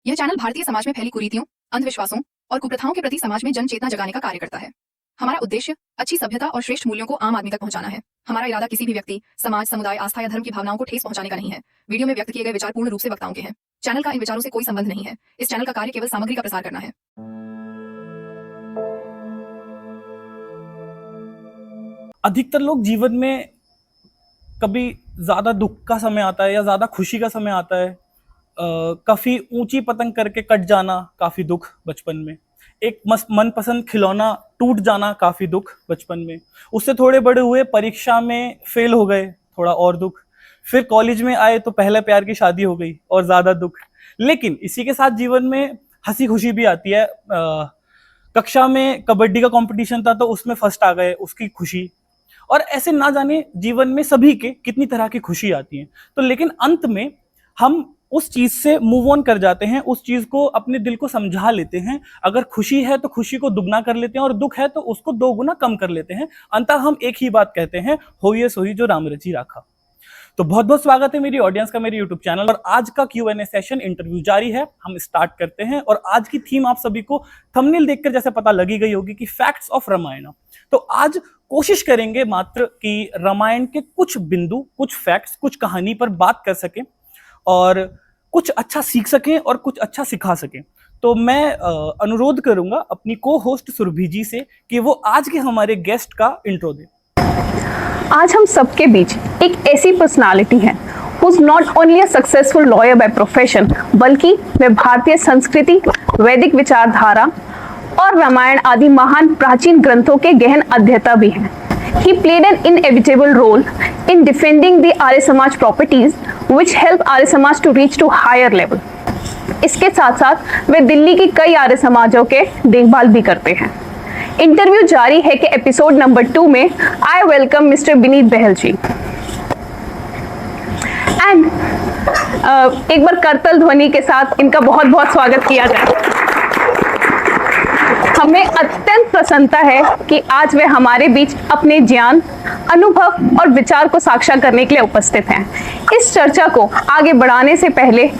यह चैनल भारतीय समाज में फैली कुरीतियों, अंधविश्वासों और कुप्रथाओं के प्रति समाज में जन चेतना जगाने का कार्य करता है। हमारा उद्देश्य अच्छी सभ्यता और श्रेष्ठ मूल्यों को आम आदमी तक पहुंचाना है। हमारा इरादा किसी भी व्यक्ति, समाज, समुदाय, आस्था या धर्म की भावनाओं को ठेस पहुंचाने का नहीं है। वीडियो में व्यक्त किए गए विचार पूर्ण रूप से वक्ताओं के हैं। चैनल का इन विचारों से कोई संबंध नहीं है। इस चैनल का कार्य केवल सामग्री का प्रसार करना है। अधिकतर लोग जीवन में कभी ज़्यादा दुख का समय आता है या ज़्यादा खुशी का समय आता है। काफ़ी ऊंची पतंग करके कट जाना काफ़ी दुख बचपन में, एक मनपसंद खिलौना टूट जाना काफ़ी दुख बचपन में, उससे थोड़े बड़े हुए परीक्षा में फेल हो गए थोड़ा और दुख, फिर कॉलेज में आए तो पहले प्यार की शादी हो गई और ज़्यादा दुख। लेकिन इसी के साथ जीवन में हंसी खुशी भी आती है। कक्षा में कबड्डी का कंपटीशन था तो उसमें फर्स्ट आ गए, उसकी खुशी, और ऐसे ना जाने जीवन में सभी के कितनी तरह की खुशी आती है। तो लेकिन अंत में हम उस चीज से मूव ऑन कर जाते हैं, उस चीज को अपने दिल को समझा लेते हैं। अगर खुशी है तो खुशी को दुगना कर लेते हैं और दुख है तो उसको दो गुना कम कर लेते हैं। अंततः हम एक ही बात कहते हैं, होइए सोई जो राम रची राखा। तो बहुत बहुत स्वागत है मेरी ऑडियंस का मेरे यूट्यूब चैनल। और आज का Q&A सेशन इंटरव्यू जारी है, हम स्टार्ट करते हैं। और आज की थीम आप सभी को थंबनेल देखकर जैसे पता लगी गई होगी कि फैक्ट्स ऑफ रामायण। तो आज कोशिश करेंगे मात्र कि रामायण के कुछ बिंदु, कुछ फैक्ट्स, कुछ कहानी पर बात कर सकें और कुछ अच्छा सीख सकें और कुछ अच्छा सिखा सकें। तो मैं अनुरोध करूंगा अपनी को होस्ट सुरभि जी से कि वो आज के हमारे गेस्ट का इंट्रो दें। आज हम सबके बीच एक ऐसी पर्सनालिटी है who is not only a successful lawyer by profession, बल्कि वे भारतीय संस्कृति, वैदिक विचारधारा और रामायण आदि महान प्राचीन ग्रंथों के गहन अध्येता भी हैं। He played an inevitable role in defending the Arya Samaj properties, which help Arya Samaj to reach to higher level. इसके साथ साथ वे दिल्ली की कई आर्य समाजों के देखभाल भी करते हैं। इंटरव्यू जारी है कि एपिसोड नंबर 2 में I welcome mister Vineet Bahl ji. And एक बार करतल ध्वनि के साथ इनका बहुत बहुत स्वागत किया जाए। हमें अत्यंत प्रसन्नता है कि आज वे हमारे बीच अपने ज्ञान, अनुभव और विचार को साझा करने के लिए उपस्थित हैं। इस चर्चा को आगे बढ़ाने से पहले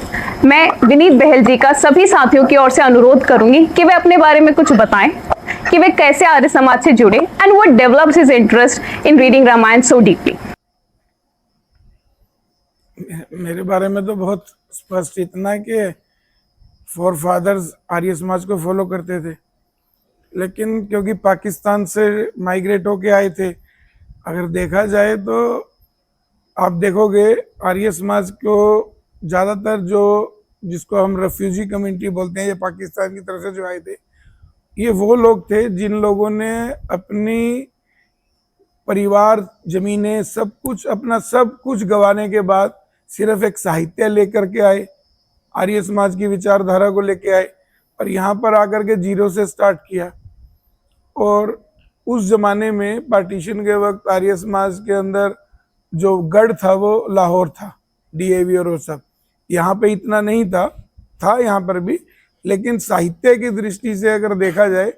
मैं विनीत बहल जी का सभी साथियों की ओर से अनुरोध करूंगी कि वे अपने बारे में कुछ बताएं कि वे कैसे आर्य समाज से जुड़े and what develops his interest in reading Ramayana so deeply. मेरे बारे में तो बहुत स्पष्ट इतना है कि फोर फादर्स आर्य समाज को फॉलो करते थे, लेकिन क्योंकि पाकिस्तान से माइग्रेट होके आए थे, अगर देखा जाए तो आप देखोगे आर्य समाज को ज़्यादातर जो जिसको हम रेफ्यूजी कम्युनिटी बोलते हैं, ये पाकिस्तान की तरफ से जो आए थे, ये वो लोग थे जिन लोगों ने अपनी परिवार, जमीनें, सब कुछ, अपना सब कुछ गंवाने के बाद सिर्फ एक साहित्य लेकर के आए, आर्य समाज की विचारधारा को लेके आए और यहाँ पर आकर के जीरो से स्टार्ट किया। और उस जमाने में पार्टीशन के वक्त आर्य समाज के अंदर जो गढ़ था वो लाहौर था, DAV और वो सब। यहाँ पे इतना नहीं था यहाँ पर भी, लेकिन साहित्य की दृष्टि से अगर देखा जाए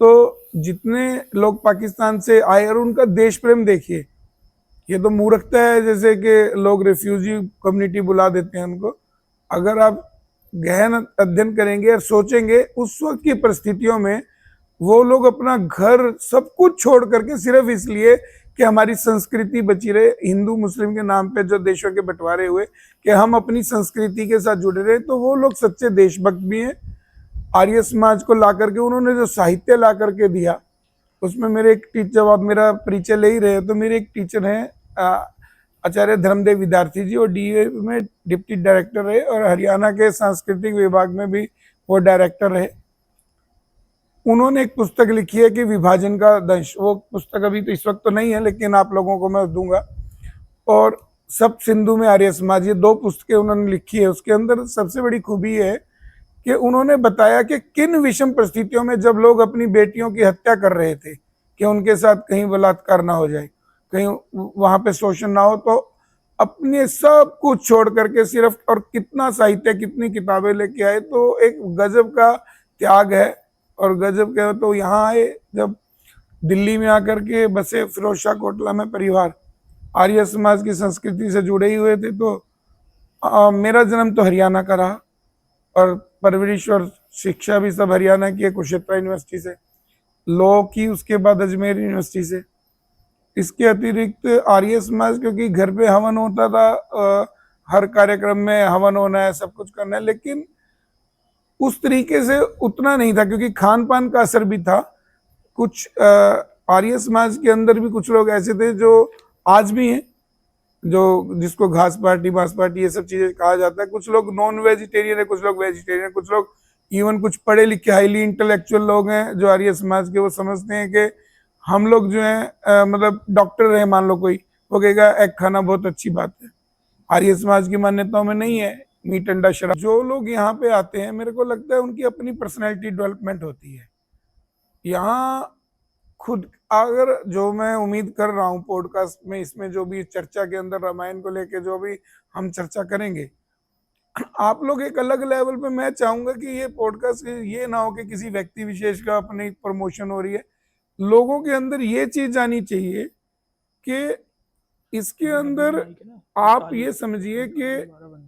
तो जितने लोग पाकिस्तान से आए और उनका देश प्रेम देखिए, ये तो मूर्खता है जैसे कि लोग रिफ्यूजी कम्युनिटी बुला देते हैं उनको। अगर आप गहन अध्ययन करेंगे और सोचेंगे उस वक्त की परिस्थितियों में वो लोग अपना घर सब कुछ छोड़ करके सिर्फ इसलिए कि हमारी संस्कृति बची रहे, हिंदू मुस्लिम के नाम पे जो देशों के बंटवारे हुए, कि हम अपनी संस्कृति के साथ जुड़े रहे, तो वो लोग सच्चे देशभक्त भी हैं। आर्य समाज को ला करके उन्होंने जो साहित्य ला करके दिया, उसमें मेरे एक टीचर, जब आप मेरा परिचय ले ही रहे तो मेरे एक टीचर हैं आचार्य धर्मदेव विद्यार्थी जी, और DAV में डिप्टी डायरेक्टर रहे और हरियाणा के सांस्कृतिक विभाग में भी वो डायरेक्टर रहे। उन्होंने एक पुस्तक लिखी है कि विभाजन का दंश, वो पुस्तक अभी तो इस वक्त तो नहीं है लेकिन आप लोगों को मैं दूंगा। और सब सिंधु में आर्य समाज, ये 2 पुस्तकें उन्होंने लिखी है। उसके अंदर सबसे बड़ी खूबी है कि उन्होंने बताया कि किन विषम परिस्थितियों में जब लोग अपनी बेटियों की हत्या कर रहे थे कि उनके साथ कहीं बलात्कार ना हो जाए, कहीं वहां पे शोषण ना हो, तो अपने सब कुछ छोड़ करके सिर्फ, और कितना साहित्य, कितनी किताबें लेके आए। तो एक गजब का त्याग है और गजब का। तो यहाँ आए, जब दिल्ली में आकर के बसे, फिरोज शाह कोटला में परिवार आर्य समाज की संस्कृति से जुड़े ही हुए थे। तो मेरा जन्म तो हरियाणा का रहा और परवरिश और शिक्षा भी सब हरियाणा की है, कुरुक्षेत्र यूनिवर्सिटी से। लॉ की उसके बाद अजमेर यूनिवर्सिटी से। इसके अतिरिक्त आर्य समाज, क्योंकि घर पे हवन होता था, हर कार्यक्रम में हवन होना है, सब कुछ करना है, लेकिन उस तरीके से उतना नहीं था, क्योंकि खान पान का असर भी था। कुछ आर्य समाज के अंदर भी कुछ लोग ऐसे थे जो आज भी हैं, जो जिसको घास पार्टी, मांस पार्टी, ये सब चीजें कहा जाता है। कुछ लोग नॉन वेजिटेरियन है, कुछ लोग वेजिटेरियन है, कुछ लोग इवन कुछ पढ़े लिखे हाईली इंटेलेक्चुअल लोग हैं जो आर्य समाज के, वो समझते हैं कि हम लोग जो है मतलब डॉक्टर है, मान लो कोई, वो कहेगा एग खाना बहुत अच्छी बात है। आर्य समाज की मान्यताओं में नहीं है मीट अंडा शराब। जो लोग यहाँ पे आते हैं, मेरे को लगता है उनकी अपनी पर्सनैलिटी डेवलपमेंट होती है। यहाँ खुद अगर, जो मैं उम्मीद कर रहा हूँ पॉडकास्ट में, इसमें जो भी चर्चा के अंदर रामायण को लेके जो भी हम चर्चा करेंगे, आप लोग एक अलग लेवल पे, मैं चाहूंगा कि ये पॉडकास्ट ये ना हो कि किसी व्यक्ति विशेष का अपनी प्रमोशन हो रही है। लोगों के अंदर ये चीज आनी चाहिए कि इसके अंदर आप ये समझिए कि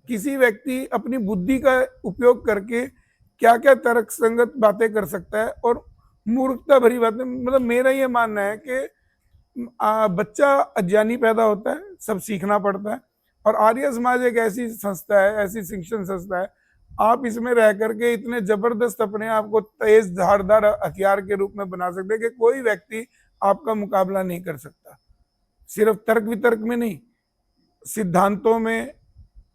किसी व्यक्ति अपनी बुद्धि का उपयोग करके क्या क्या तर्क संगत बातें कर सकता है और मूर्खता भरी बातें। मतलब मेरा ये मानना है कि बच्चा अज्ञानी पैदा होता है, सब सीखना पड़ता है, और आर्य समाज एक ऐसी संस्था है, ऐसी शिक्षण संस्था है, आप इसमें रह करके इतने जबरदस्त अपने आप को तेज धारदार हथियार के रूप में बना सकते हैं कि कोई व्यक्ति आपका मुकाबला नहीं कर सकता। सिर्फ तर्क वितर्क में नहीं, सिद्धांतों में,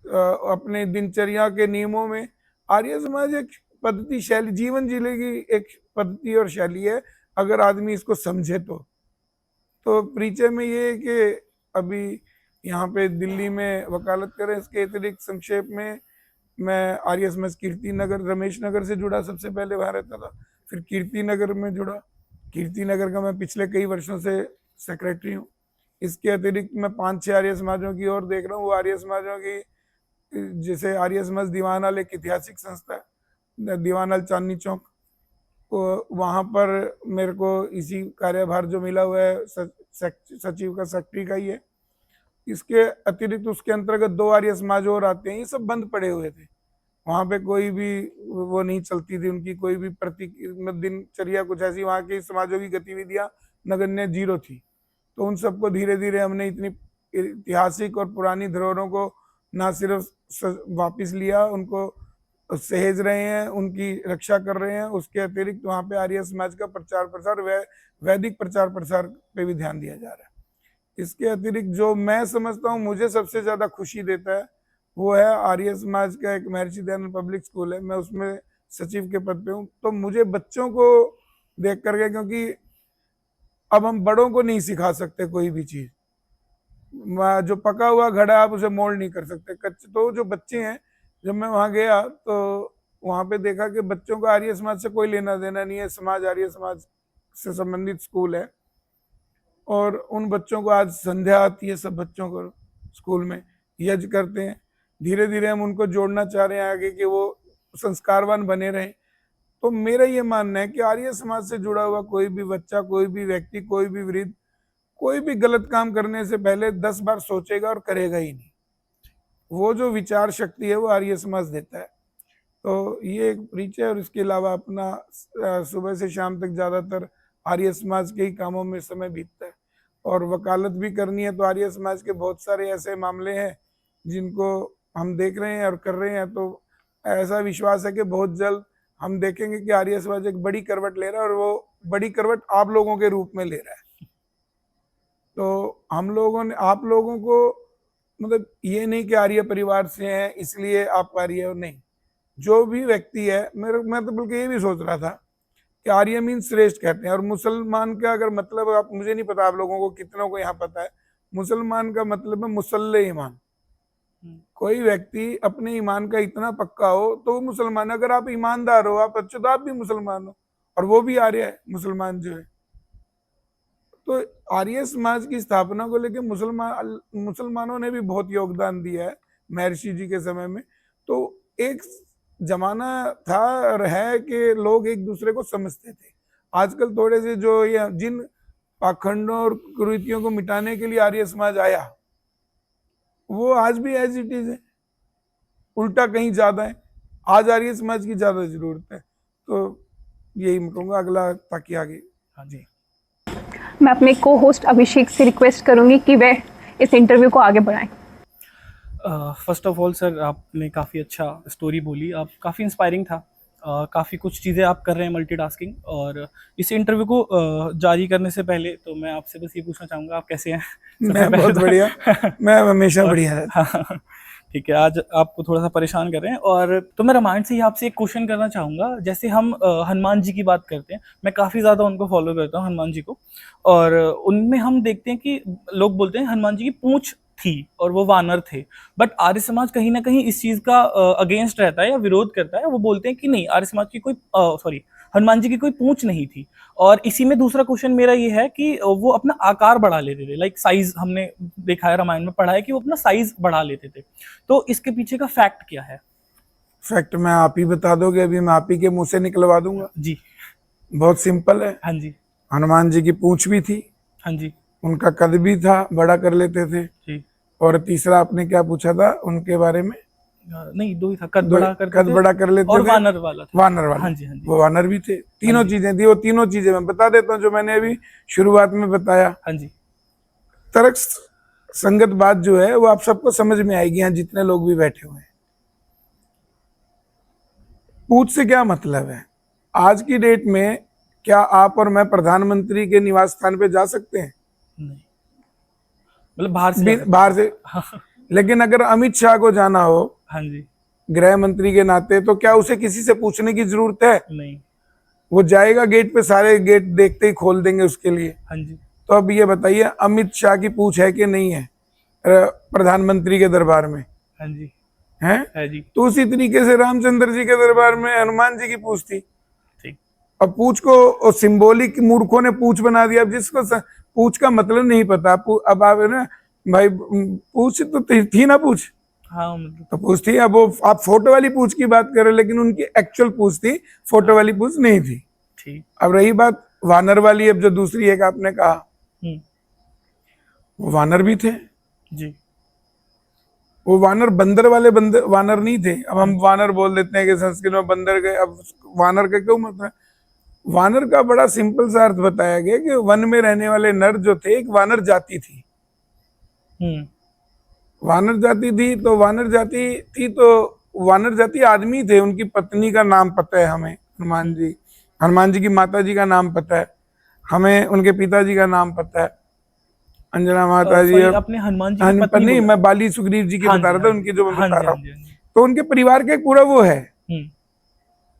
अपने दिनचर्या के नियमों में आर्य समाज एक पद्धति, शैली, जीवन जीने की एक पद्धति और शैली है, अगर आदमी इसको समझे तो परिचय में ये है कि अभी यहाँ पे दिल्ली में वकालत करें। इसके अतिरिक्त संक्षेप में मैं आर्य समाज कीर्ति नगर, रमेश नगर से जुड़ा, सबसे पहले वहाँ रहता था, फिर कीर्ति नगर में जुड़ा। कीर्ति नगर का मैं पिछले कई वर्षों से सेक्रेटरी हूँ। इसके अतिरिक्त मैं 5-6 आर्य समाजों की ओर देख रहा हूँ। वो आर्य समाजों की, जैसे आर्य समाज दीवानल एक ऐतिहासिक संस्था है, दीवानल चांदनी चौक, वहाँ पर मेरे को इसी कार्यभार जो मिला हुआ है सचिव का, सेक्रेटरी का ही है। इसके अतिरिक्त उसके अंतर्गत 2 आर्य समाज और आते हैं, ये सब बंद पड़े हुए थे। वहाँ पे कोई भी वो नहीं चलती थी, उनकी कोई भी दिनचर्या कुछ ऐसी, वहाँ की समाजों की गतिविधियां नगण्य, जीरो थी। तो उन सबको धीरे धीरे हमने इतनी ऐतिहासिक और पुरानी धरोहरों को ना सिर्फ वापिस लिया, उनको सहेज रहे हैं, उनकी रक्षा कर रहे हैं। उसके अतिरिक्त वहाँ पे आर्य समाज का प्रचार प्रसार, वैदिक प्रचार प्रसार पे भी ध्यान दिया जा रहा है। इसके अतिरिक्त जो मैं समझता हूँ मुझे सबसे ज्यादा खुशी देता है, वो है आर्य समाज का एक महर्षि दयानंद पब्लिक स्कूल है, मैं उसमें सचिव के पद पे हूँ। तो मुझे बच्चों को देख करके, क्योंकि अब हम बड़ों को नहीं सिखा सकते कोई भी चीज, जो पका हुआ घड़ा आप उसे मोल्ड नहीं कर सकते, कच्चे। तो जो बच्चे हैं, जब मैं वहाँ गया तो वहाँ पे देखा कि बच्चों को आर्य समाज से कोई लेना देना नहीं है, समाज आर्य समाज से संबंधित स्कूल है। और उन बच्चों को आज संध्या आती है, सब बच्चों को स्कूल में यज्ञ करते हैं। धीरे धीरे हम उनको जोड़ना चाह रहे हैं आगे कि वो संस्कारवान बने रहें। तो मेरा ये मानना है कि आर्य समाज से जुड़ा हुआ कोई भी बच्चा, कोई भी व्यक्ति, कोई भी वृद्ध, कोई भी गलत काम करने से पहले 10 बार सोचेगा और करेगा ही नहीं। वो जो विचार शक्ति है वो आर्य समाज देता है। तो ये एक परिचय। और इसके अलावा अपना सुबह से शाम तक ज़्यादातर आर्य समाज के ही कामों में समय बीतता है, और वकालत भी करनी है। तो आर्य समाज के बहुत सारे ऐसे मामले हैं जिनको हम देख रहे हैं और कर रहे हैं। तो ऐसा विश्वास है कि बहुत जल्द हम देखेंगे कि आर्य समाज एक बड़ी करवट ले रहा है, और वो बड़ी करवट आप लोगों के रूप में ले रहा है। तो हम लोगों ने, आप लोगों को, मतलब ये नहीं कि आर्य परिवार से हैं इसलिए आप आर्य हो, नहीं। जो भी व्यक्ति है, मैं तो बल्कि ये भी सोच रहा था कि आर्य मीन श्रेष्ठ कहते हैं, और मुसलमान का अगर मतलब, आप, मुझे नहीं पता आप लोगों को कितनों को यहाँ पता है, मुसलमान का मतलब है मुसल्ले ईमान। कोई व्यक्ति अपने ईमान का इतना पक्का हो तो वो मुसलमान। अगर आप ईमानदार हो, आप अच्छे, तो आप भी मुसलमान हो, और वो भी आर्य है, मुसलमान जो है। तो आर्य समाज की स्थापना को लेकर मुसलमानों ने भी बहुत योगदान दिया है महर्षि जी के समय में। तो एक जमाना था और है कि लोग एक दूसरे को समझते थे। आजकल थोड़े से जो ये जिन पाखंडों और कुरीतियों को मिटाने के लिए आर्य समाज आया, वो आज भी एज इट इज है, उल्टा कहीं ज्यादा है। आज आर्य समाज की ज्यादा जरूरत है। तो यही मैं कहूँगा अगला, ताकि आगे। हाँ जी। मैं अपने को होस्ट अभिषेक से रिक्वेस्ट करूंगी कि वह इस इंटरव्यू को आगे बढ़ाएं। फर्स्ट ऑफ ऑल सर, आपने काफ़ी अच्छा स्टोरी बोली, आप काफ़ी इंस्पायरिंग था। काफ़ी कुछ चीज़ें आप कर रहे हैं मल्टीटास्किंग, और इस इंटरव्यू को जारी करने से पहले तो मैं आपसे बस ये पूछना चाहूँगा, आप कैसे हैं? मैं बहुत बढ़िया, मैं हमेशा बढ़िया रहता हूँ। हाँ, ठीक है। आज आपको थोड़ा सा परेशान कर रहे हैं, और तो मैं रामायण से ही आपसे एक क्वेश्चन करना चाहूँगा। जैसे हम हनुमान जी की बात करते हैं, मैं काफ़ी ज़्यादा उनको फॉलो करता हूँ, हनुमान जी को, और उनमें हम देखते हैं कि लोग बोलते हैं हनुमान जी की पूँछ थी और वो वानर थे, बट आर्य समाज कहीं ना कहीं इस चीज़ का अगेंस्ट रहता है या विरोध करता है। वो बोलते हैं कि नहीं, आर्य समाज की कोई सॉरी, हनुमान जी की कोई पूँछ नहीं थी। और इसी में दूसरा क्वेश्चन मेरा ये है कि वो अपना आकार बढ़ा लेते थे, लाइक साइज, हमने देखा है, रामायण में पढ़ा है कि वो अपना साइज बढ़ा लेते थे। तो इसके पीछे का फैक्ट क्या है? फैक्ट मैं आप ही बता दोगे, अभी मैं आप ही के मुंह से निकलवा दूंगा। जी। बहुत सिंपल है। हाँ जी। हनुमान जी की पूंछ भी थी, हाँ जी। उनका कद भी था, बड़ा कर लेते थे। जी। और तीसरा आपने क्या पूछा था उनके बारे में? नहीं, दो ही था, कद बड़ा करते कद थे बड़ा कर लेते और थे, वानर वाला था। वानर वाला। हाँ जी, हाँ जी। वो वानर भी थे, तीनों चीजें थी। वो तीनों चीजें मैं बता देता हूँ जो मैंने अभी शुरुआत में बताया। हाँ जी। तर्क संगत बात जो है वो आप सबको समझ में आएगी, यहाँ जितने लोग भी बैठे हुए हैं। पूछ से क्या मतलब है? आज की डेट में क्या आप और मैं प्रधानमंत्री के निवास स्थान पे जा सकते हैं? नहीं, मतलब बाहर से जा सकते बाहर से। हैं। लेकिन अगर अमित शाह को जाना हो हाँ जी। गृह मंत्री के नाते, तो क्या उसे किसी से पूछने की जरूरत है? नहीं। वो जाएगा गेट पे, सारे गेट देखते ही खोल देंगे उसके लिए। हाँ जी। तो अब ये बताइए, अमित शाह की पूछ है कि नहीं है प्रधानमंत्री के दरबार में? हाँ जी। है जी। तो उसी तरीके से रामचंद्र जी के दरबार में हनुमान जी की पूछ थी। ठीक। अब पूछ को सिंबॉलिक मूर्खों ने पूछ बना दिया। अब जिसको पूछ का मतलब नहीं पता, अब आप है ना भाई, पूछ तो थी ना पूछ, हाँ, मतलब तो पूछ थी। अब वो आप फोटो वाली पूछ की बात कर रहे हो, लेकिन उनकी एक्चुअल पूछ थी, फोटो वाली पूछ नहीं थी। ठीक। अब रही बात वानर वाली, अब जो दूसरी एक आपने कहा, वो वानर भी थे जी। वो वानर बंदर वाले बंदर वानर नहीं थे। अब हम वानर बोल देते हैं कि संस्कृत में बंदर के, अब वानर का क्यों मतलब? वानर का बड़ा सिंपल सा अर्थ बताया गया कि वन में रहने वाले नर जो थे, एक वानर जाति थी। वानर जाति थी, तो वानर जाति थी, तो वानर जाति आदमी थे। उनकी पत्नी का नाम पता है हमें, हनुमान जी की माता जी का नाम पता है हमें, उनके पिताजी का नाम पता है, अंजना माता जी। अपने हनुमान जी की पत्नी नहीं, मैं बाली सुग्रीव जी की हाँ बता जी, रहा था, हाँ उनकी जी, जो मैं हाँ बता जी, रहा हाँ जी, हाँ हूँ। जी। तो उनके परिवार का एक पूरा वो है। हम्म।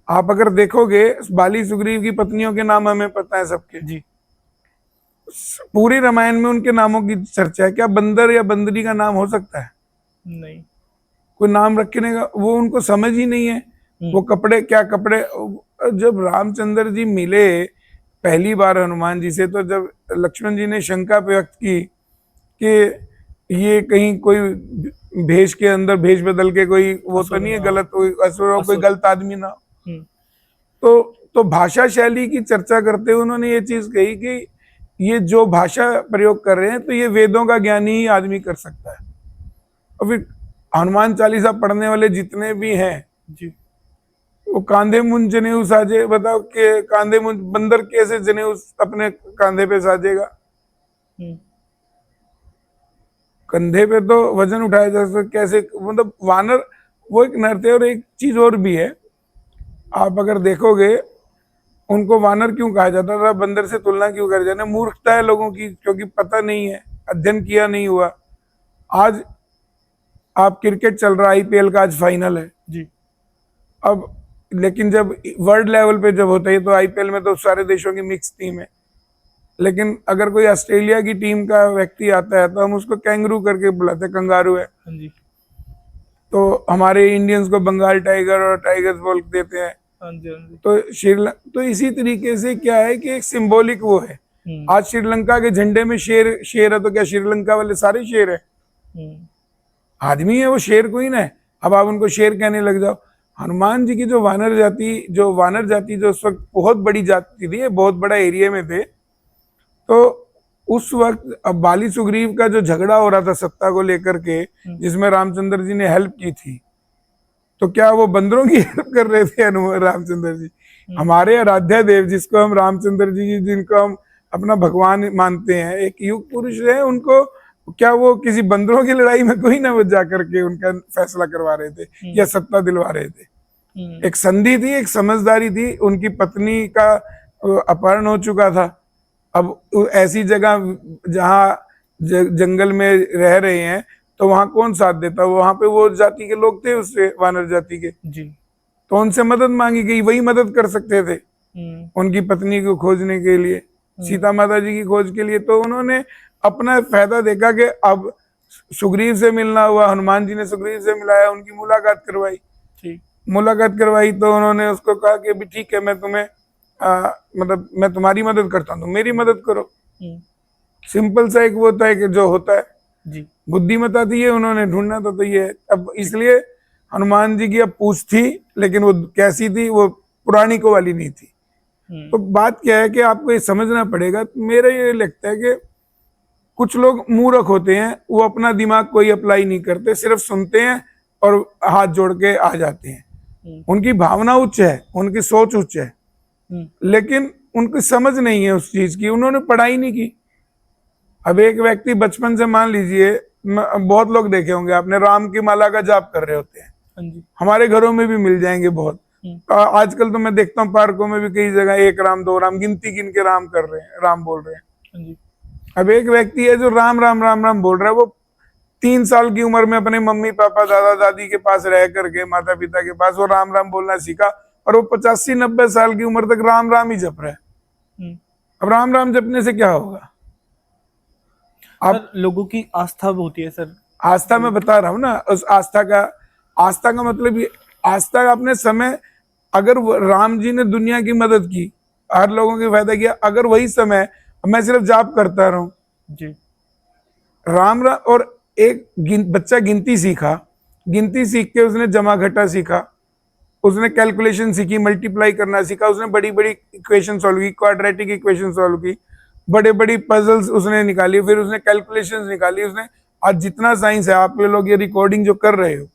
आप अगर देखोगे बाली सुग्रीव की पत्नियों के नाम हमें पता है सबके। जी। पूरी रामायण में उनके नामों की चर्चा है। क्या बंदर या बंदरी का नाम हो सकता है? नहीं। कोई नाम रखने का वो उनको समझ ही नहीं है। वो कपड़े, क्या कपड़े, जब रामचंद्र जी मिले पहली बार हनुमान जी से, तो जब लक्ष्मण जी ने शंका व्यक्त की कि ये कहीं कोई भेष के अंदर भेष बदल के कोई वो तो नहीं है, गलत कोई असुर, कोई गलत आदमी ना। तो भाषा शैली की चर्चा करते हुए उन्होंने ये चीज कही कि ये जो भाषा प्रयोग कर रहे हैं, तो ये वेदों का ज्ञानी ही आदमी कर सकता है। और फिर हनुमान चालीसा पढ़ने वाले जितने भी हैं जी, वो कांधे मुंज जनेऊ साजे। बताओ कि कांधे मुंज बंदर कैसे जनेऊ अपने कांधे पे साजेगा? कंधे पे तो वजन उठाया जा सकता, कैसे? मतलब वानर वो एक नर थे। और एक चीज और भी है, आप अगर देखोगे उनको वानर क्यों कहा जाता था, बंदर से तुलना क्यों कर जाने? मूर्खता है लोगों की, क्योंकि पता नहीं है, अध्ययन किया नहीं हुआ। आज आप क्रिकेट चल रहा है, आईपीएल का आज फाइनल है जी। अब, लेकिन जब वर्ल्ड लेवल पे जब होता है, तो आईपीएल में तो सारे देशों की मिक्स टीम है। लेकिन अगर कोई ऑस्ट्रेलिया की टीम का व्यक्ति आता है तो हम उसको कैंगरू करके बुलाते हैं, कंगारू है। हाँ जी। तो हमारे इंडियंस को बंगाल टाइगर और टाइगर्स बोल देते हैं। हाँ जी, हाँ जी। तो तो इसी तरीके से क्या है कि एक सिंबॉलिक वो है। आज श्रीलंका के झंडे में शेर शेर है, तो क्या श्रीलंका वाले सारे शेर है? आदमी है वो, शेर कोई ना है। अब आप उनको शेर कहने लग जाओ। हनुमान जी की जो वानर जाति जो उस वक्त बहुत बड़ी जाति थी, बहुत बड़ा एरिया में थे। तो उस वक्त अब बाली सुग्रीव का जो झगड़ा हो रहा था सत्ता को लेकर के, जिसमें रामचंद्र जी ने हेल्प की थी, तो क्या वो बंदरों की हेल्प कर रहे थे हनुमान रामचंद्र जी? हमारे आराध्य देव जिसको हम रामचंद्र जी, जिनको हम अपना भगवान मानते हैं, एक युग पुरुष है, उनको क्या वो किसी बंदरों की लड़ाई में कोई ना वो जा करके उनका फैसला करवा रहे थे या सत्ता दिलवा रहे थे? एक संधि थी, एक समझदारी थी। उनकी पत्नी का अपहरण हो चुका था। अब ऐसी जगह जहाँ जंगल में रह रहे हैं तो वहां कौन साथ देता? वहां पे वो जाति के लोग थे, उससे वानर जाति के, जी। तो उनसे मदद मांगी गई, वही मदद कर सकते थे उनकी पत्नी को खोजने के लिए, सीता माता जी की खोज के लिए। तो उन्होंने अपना फायदा देखा कि अब सुग्रीव से मिलना हुआ, हनुमान जी ने सुग्रीव से मिलाया, उनकी मुलाकात करवाई। ठीक। मुलाकात करवाई तो उन्होंने उसको कहा कि अभी ठीक है, मैं तुम्हें मतलब मैं तुम्हारी मदद करता हूँ, तुम मेरी मदद करो। सिंपल सा एक वो होता है कि जो होता है जी। बुद्धिमता थी ये, उन्होंने ढूंढना तो ये है। अब इसलिए हनुमान जी की अब पूछ थी, लेकिन वो कैसी थी? वो पुरानी को वाली नहीं थी। तो बात क्या है कि आपको ये समझना पड़ेगा। मेरा ये लगता है कि कुछ लोग मूर्ख होते हैं, वो अपना दिमाग कोई अप्लाई नहीं करते, सिर्फ सुनते हैं और हाथ जोड़ के आ जाते हैं। उनकी भावना उच्च है, उनकी सोच उच्च है, लेकिन उनकी समझ नहीं है उस चीज की, उन्होंने पढ़ाई नहीं की। अब एक व्यक्ति बचपन से, मान लीजिए, बहुत लोग देखे होंगे आपने, राम की माला का जाप कर रहे होते हैं। हमारे घरों में भी मिल जाएंगे बहुत। आजकल तो मैं देखता हूँ पार्कों में भी कई जगह 1 राम 2 राम गिनती गिन के राम कर रहे हैं, राम बोल रहे हैं। अब एक व्यक्ति है जो राम राम राम राम बोल रहा है, वो 3 साल की उम्र में अपने मम्मी पापा दादा दादी के पास रह करके, माता पिता के पास, वो राम राम बोलना सीखा, और वो 85-90 साल की उम्र तक राम राम ही जप रहा है। अब राम राम जपने से क्या होगा? आप लोगों की आस्था होती है सर। आस्था मैं बता रहा हूँ ना, उस आस्था का मतलब ये, आस्था अपने समय, अगर राम जी ने दुनिया की मदद की, हर लोगों की फायदा किया, अगर वही समय मैं सिर्फ जाप करता रहूं जी, राम और एक बच्चा गिनती सीखा, गिनती सीख के उसने जमा घटा सीखा, उसने कैलकुलेशन सीखी, मल्टीप्लाई करना सीखा, उसने बड़ी बड़ी इक्वेशन सॉल्व की, क्वाड्रेटिक इक्वेशन सॉल्व की, बड़े बड़ी पजल्स उसने निकाली, फिर उसने कैलकुलेशंस निकाली। उसने आज जितना साइंस है, आप लोग ये रिकॉर्डिंग जो कर रहे हो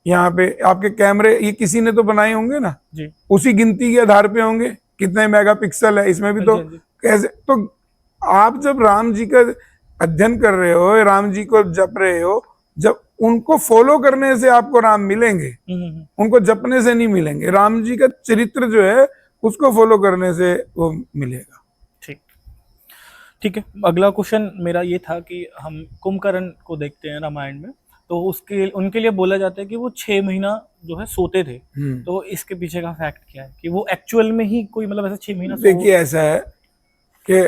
यहाँ पे, आपके कैमरे ये किसी ने तो बनाए होंगे ना जी, उसी गिनती के आधार पे होंगे, कितने मेगापिक्सल है इसमें भी, तो कैसे? तो आप जब राम जी का अध्ययन कर रहे हो, राम जी को जप रहे हो, जब उनको फॉलो करने से आपको राम मिलेंगे, उनको जपने से नहीं मिलेंगे। राम जी का चरित्र जो है उसको फॉलो करने से वो मिलेगा। ठीक, ठीक है। अगला क्वेश्चन मेरा ये था कि हम कुंभकर्ण को देखते हैं रामायण में, तो उसके उनके लिए बोला जाता है कि वो 6 महीना जो है सोते थे। तो इसके पीछे का फैक्ट क्या है कि वो एक्चुअल में ही कोई मतलब ऐसा 6 महीना? देखिए, ऐसा है कि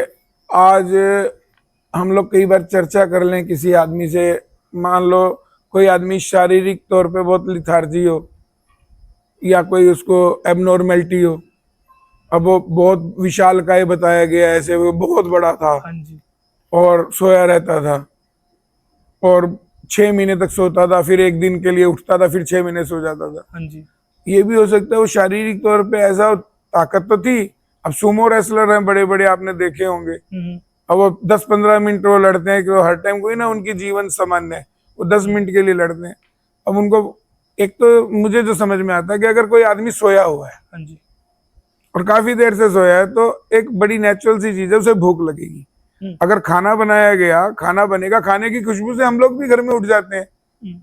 आज हम लोग कई बार चर्चा कर लें किसी आदमी से, मान लो कोई आदमी शारीरिक तौर पे बहुत लिथार्जी हो या कोई उसको एबनॉर्मेलिटी हो, अब वो बहुत विशालकाय बताया गया, ऐसे वो बहुत बड़ा था और सोया रहता था और 6 महीने तक सोता था, फिर 1 दिन के लिए उठता था, फिर 6 महीने सो जाता था। ये भी हो सकता है वो शारीरिक तौर पे ऐसा ताकत तो थी। अब सुमो रेसलर हैं बड़े बड़े, आपने देखे होंगे, अब वो 10-15 मिनट वो लड़ते हैं कि वो हर टाइम कोई ना उनकी जीवन सामान्य है, वो 10 मिनट के लिए लड़ते हैं। अब उनको, एक तो मुझे जो समझ में आता है कि अगर कोई आदमी सोया हुआ है और काफी देर से सोया है, तो एक बड़ी नेचुरल सी चीज है, उसे भूख लगेगी। अगर खाना बनाया गया, खाना बनेगा, खाने की खुशबू से हम लोग भी घर में उठ जाते हैं,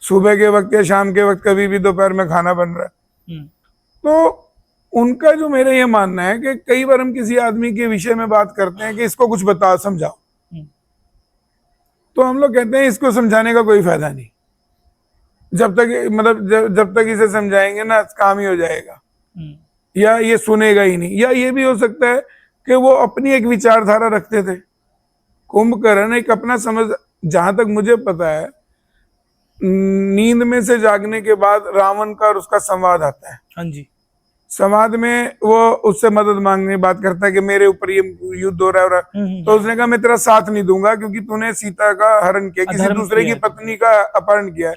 सुबह के वक्त या शाम के वक्त, कभी भी दोपहर में खाना बन रहा है। तो उनका जो मेरा ये मानना है कि कई बार हम किसी आदमी के विषय में बात करते हैं कि इसको कुछ बता समझाओ, तो हम लोग कहते हैं इसको समझाने का कोई फायदा नहीं, जब तक मतलब जब तक इसे समझाएंगे ना काम ही हो जाएगा, या ये सुनेगा ही नहीं। या ये भी हो सकता है कि वो अपनी एक विचारधारा रखते थे। कुंभकर्ण एक अपना समझ, जहां तक मुझे पता है, नींद में से जागने के बाद रावण का और उसका संवाद आता है। संवाद में वो उससे मदद मांगने बात करता है कि मेरे ऊपर ये युद्ध हो रहा है, तो उसने कहा मैं तेरा साथ नहीं दूंगा क्योंकि तूने सीता का हरण किया, किसी दूसरे की पत्नी का अपहरण किया है।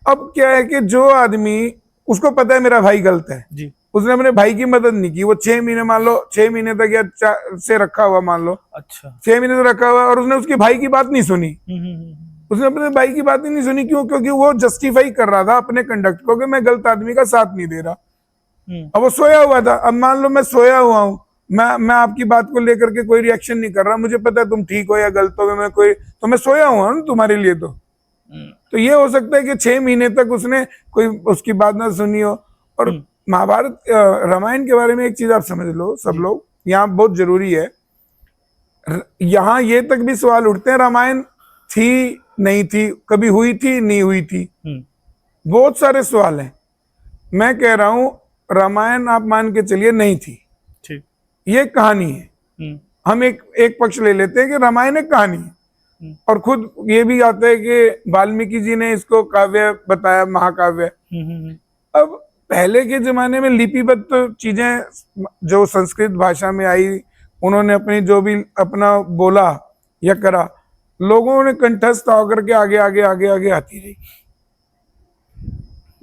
अब क्या है कि जो आदमी, उसको पता है मेरा भाई गलत है जी, उसने अपने भाई की मदद नहीं की। वो 6 महीने, मान लो 6 महीने तक या से रखा हुआ, मान लो 6 महीने से रखा हुआ, और उसने उसके भाई की बात नहीं सुनी, उसने अपने भाई की बात ही नहीं सुनी। क्यों? क्योंकि वो जस्टिफाई कर रहा था अपने कंडक्ट को कि मैं गलत आदमी का साथ नहीं दे रहा। अब वो सोया हुआ था। अब मान लो मैं सोया हुआ हूँ, मैं आपकी बात को लेकर के कोई रिएक्शन नहीं कर रहा, मुझे पता है तुम ठीक हो या गलत हो, मैं सोया हुआ हूँ तुम्हारे लिए। तो ये हो सकता है कि 6 महीने तक उसने कोई उसकी बात ना सुनी हो। और महाभारत रामायण के बारे में एक चीज आप समझ लो सब लोग, यहाँ बहुत जरूरी है। यहाँ ये तक भी सवाल उठते हैं रामायण थी नहीं थी, कभी हुई थी नहीं हुई थी, बहुत सारे सवाल हैं। मैं कह रहा हूं रामायण आप मान के चलिए नहीं थी, ठीक, ये कहानी है। हम एक पक्ष ले लेते हैं कि रामायण एक कहानी है, और खुद ये भी आता है कि वाल्मीकि जी ने इसको काव्य बताया, महाकाव्य। अब पहले के जमाने में लिपिबद्ध तो चीजें जो संस्कृत भाषा में आई, उन्होंने अपनी जो भी अपना बोला या करा, लोगों ने कंठस्थ होकर के आगे आगे आगे आगे आती रही।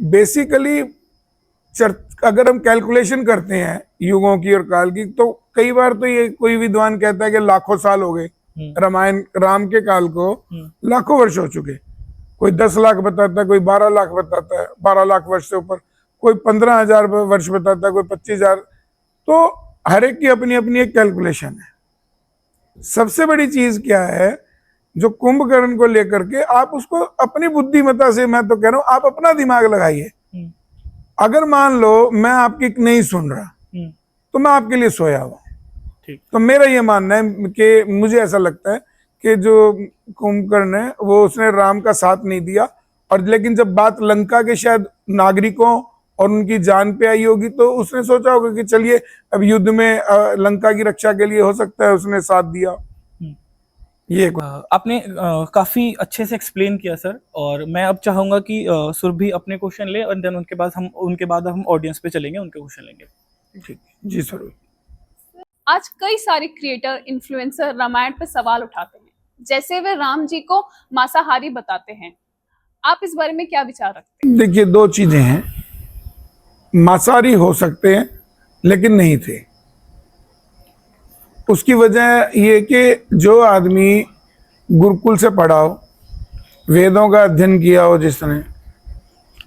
बेसिकली अगर हम कैलकुलेशन करते हैं युगों की और काल की, तो कई बार तो ये कोई विद्वान कहता है कि लाखों साल हो गए रामायण, राम के काल को लाखों वर्ष हो चुके। कोई 10 लाख बताता है, कोई 12 लाख बताता है, 12 लाख वर्ष से ऊपर, कोई 15,000 वर्ष बताता है, कोई 25,000। तो हर एक की अपनी अपनी एक कैलकुलेशन है। सबसे बड़ी चीज क्या है, जो कुंभकर्ण को लेकर के आप उसको अपनी बुद्धिमत्ता से, मैं तो कह रहा हूं आप अपना दिमाग लगाइए। अगर मान लो मैं आपकी नहीं सुन रहा, तो मैं आपके लिए सोया हुआ। तो मेरा ये मानना है कि मुझे ऐसा लगता है कि जो कुंभकर्ण है वो उसने राम का साथ नहीं दिया, और लेकिन जब बात लंका के शायद नागरिकों और उनकी जान पे आई होगी, तो उसने सोचा होगा कि चलिए अब युद्ध में लंका की रक्षा के लिए हो सकता है उसने साथ दिया। ये आपने काफी अच्छे से एक्सप्लेन किया सर, और मैं अब चाहूंगा कि सुरभि अपने क्वेश्चन ले, और देन उनके बाद हम ऑडियंस पे चलेंगे, उनके क्वेश्चन लेंगे। ठीक जी सर। आज कई सारे क्रिएटर इन्फ्लुएंसर रामायण पे सवाल उठाते हैं, जैसे वे राम जी को मांसाहारी बताते हैं। आप इस बारे में क्या विचार रखते हैं? देखिए, 2 चीजें हैं, मांसाहारी हो सकते हैं लेकिन नहीं थे। उसकी वजह ये कि जो आदमी गुरुकुल से पढ़ा हो, वेदों का अध्ययन किया हो जिसने,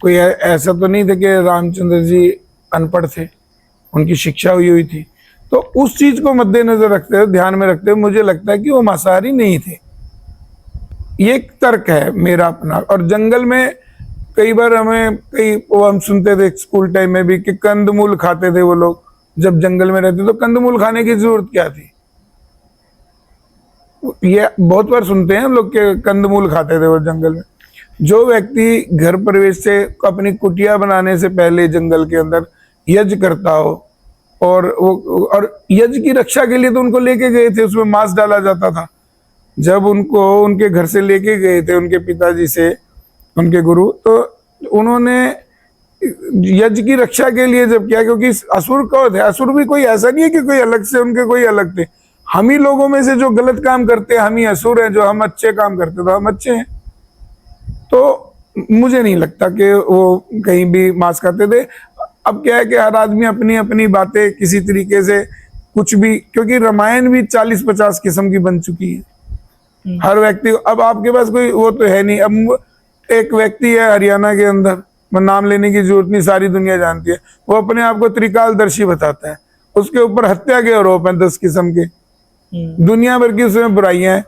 कोई ऐसा तो नहीं था कि रामचंद्र जी अनपढ़ थे, उनकी शिक्षा हुई थी। तो उस चीज को मद्देनजर रखते हुए, ध्यान में रखते हुए, मुझे लगता है कि वो मांसाहारी नहीं थे। ये एक तर्क है मेरा अपना। और जंगल में कई बार हम सुनते थे स्कूल टाइम में भी कि कंदमूल खाते थे वो लोग, जब जंगल में रहते तो कंदमूल खाने की जरूरत क्या थी? ये बहुत बार सुनते हैं हम लोग के कंदमूल खाते थे वो जंगल में। जो व्यक्ति घर प्रवेश से अपनी कुटिया बनाने से पहले जंगल के अंदर यज्ञ करता हो, और यज्ञ की रक्षा के लिए तो उनको लेके गए थे, उसमें मांस डाला जाता था। जब उनको उनके घर से लेके गए थे उनके पिताजी से, उनके गुरु, तो उन्होंने यज्ञ की रक्षा के लिए जब किया, क्योंकि असुर कौन थे? असुर भी कोई ऐसा नहीं है कि कोई अलग से उनके कोई अलग थे। हम ही लोगों में से जो गलत काम करते हैं हम ही असुर हैं, जो हम अच्छे काम करते तो हम अच्छे हैं। तो मुझे नहीं लगता कि वो कहीं भी मांस खाते थे। अब क्या है कि हर आदमी अपनी अपनी बातें किसी तरीके से कुछ भी, क्योंकि रामायण भी 40-50 किस्म की बन चुकी है। हर व्यक्ति, अब आपके पास कोई वो तो है नहीं। अब एक व्यक्ति है हरियाणा के अंदर, मैं नाम लेने की जरूरत नहीं, सारी दुनिया जानती है, वो अपने आप को त्रिकालदर्शी बताता है। उसके ऊपर हत्या के आरोप हैं 10 किस्म के, दुनिया भर की उसमें बुराइयां हैं,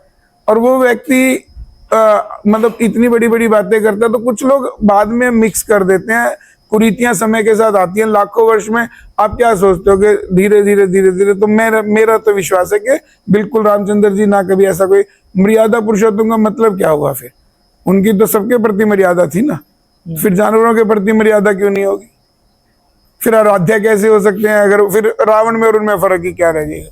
और वो व्यक्ति मतलब इतनी बड़ी बड़ी बातें करता है। तो कुछ लोग बाद में मिक्स कर देते हैं, कुरीतियां समय के साथ आती हैं, लाखों वर्ष में। आप क्या सोचते हो कि धीरे धीरे? तो मेरा तो विश्वास है कि बिल्कुल रामचंद्र जी ना कभी ऐसा कोई मर्यादा पुरुषोत्तम का मतलब क्या हुआ? फिर उनकी तो सबके प्रति मर्यादा थी ना, फिर जानवरों के प्रति मर्यादा क्यों नहीं होगी? फिर आराध्या कैसे हो सकते हैं? अगर फिर रावण में और उनमें फर्क ही क्या रह जाएगा?